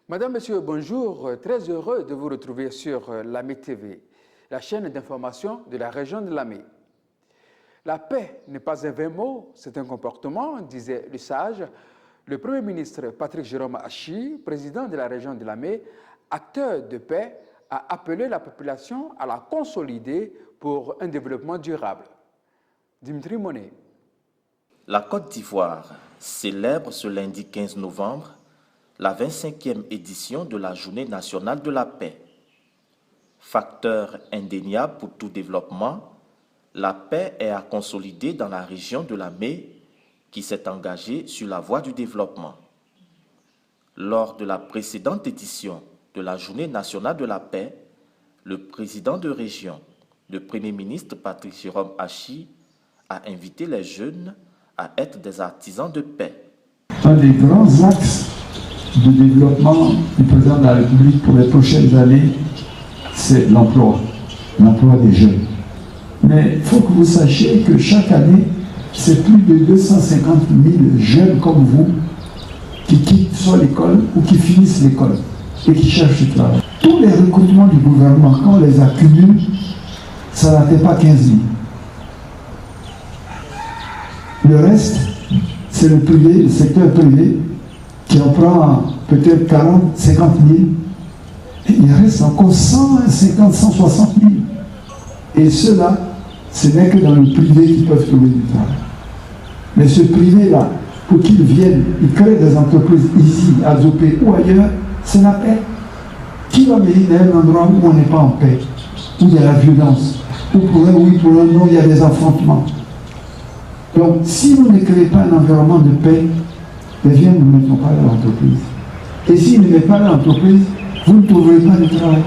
Madame, Monsieur, bonjour. Très heureux de vous retrouver sur Lamé TV, la chaîne d'information de la région de Lamé. La paix n'est pas un vain mot, c'est un comportement, disait le sage. Le Premier ministre Patrick Jérôme Hachi, président de la région de Lamé, acteur de paix, a appelé la population à la consolider pour un développement durable. Dimitri Monet. La Côte d'Ivoire célèbre ce lundi 15 novembre la 25e édition de la Journée nationale de la paix. Facteur indéniable pour tout développement, la paix est à consolider dans la région de Lamé qui s'est engagée sur la voie du développement. Lors de la précédente édition de la Journée nationale de la paix, le président de région, le Premier ministre Patrick Jérôme Hachi, a invité les jeunes à être des artisans de paix. Un des grands axes de développement du président de la République pour les prochaines années, c'est l'emploi des jeunes. Mais il faut que vous sachiez que chaque année, c'est plus de 250 000 jeunes comme vous qui quittent soit l'école ou qui finissent l'école et qui cherchent du travail. Tous les recrutements du gouvernement, quand on les accumule, ça n'atteint pas 15 000. Le reste, c'est le privé, le secteur privé, qui en prend peut-être 40, 50 000. Et il reste encore 150, 160 000. Et ceux-là, ce n'est que dans le privé qu'ils peuvent trouver du travail. Mais ce privé-là, pour qu'ils viennent, ils créent des entreprises ici, à Zopé ou ailleurs, c'est la paix. Qui va venir dans un endroit où on n'est pas en paix, où il y a la violence, où pour un oui, pour un non, il y a des affrontements. Donc, si vous ne créez pas un environnement de paix, les gens ne mettront pas dans l'entreprise. Et s'ils ne mettent pas dans l'entreprise, vous ne trouverez pas de travail.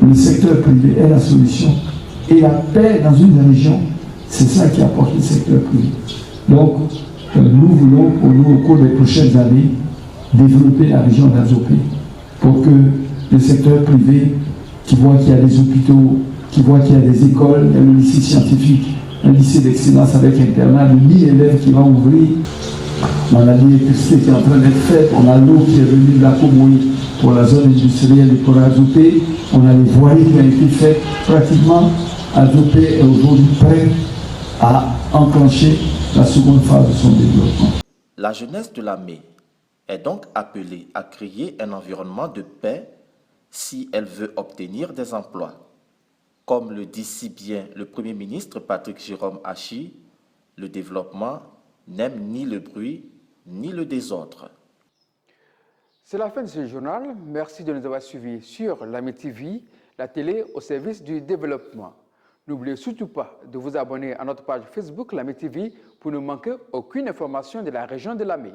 Le secteur privé est la solution. Et la paix dans une région, c'est ça qui apporte le secteur privé. Donc, nous voulons, au cours des prochaines années, développer la région d'Azopé pour que le secteur privé, qui voit qu'il y a des hôpitaux, qui voit qu'il y a des écoles, il y a le lycée scientifique, un lycée d'excellence avec internat de 1000 élèves qui va ouvrir. On a l'électricité qui est en train d'être faite, on a l'eau qui est venue de la Comoï pour la zone industrielle et pour Azopé, on a les voiries qui ont été faites. Pratiquement, Azopé est aujourd'hui prêt à enclencher la seconde phase de son développement. La jeunesse de Lamé est donc appelée à créer un environnement de paix si elle veut obtenir des emplois. Comme le dit si bien le Premier ministre Patrick Jérôme Hachi, le développement n'aime ni le bruit ni le désordre. C'est la fin de ce journal. Merci de nous avoir suivis sur Lamé TV, la télé au service du développement. N'oubliez surtout pas de vous abonner à notre page Facebook Lamé TV pour ne manquer aucune information de la région de Lamé.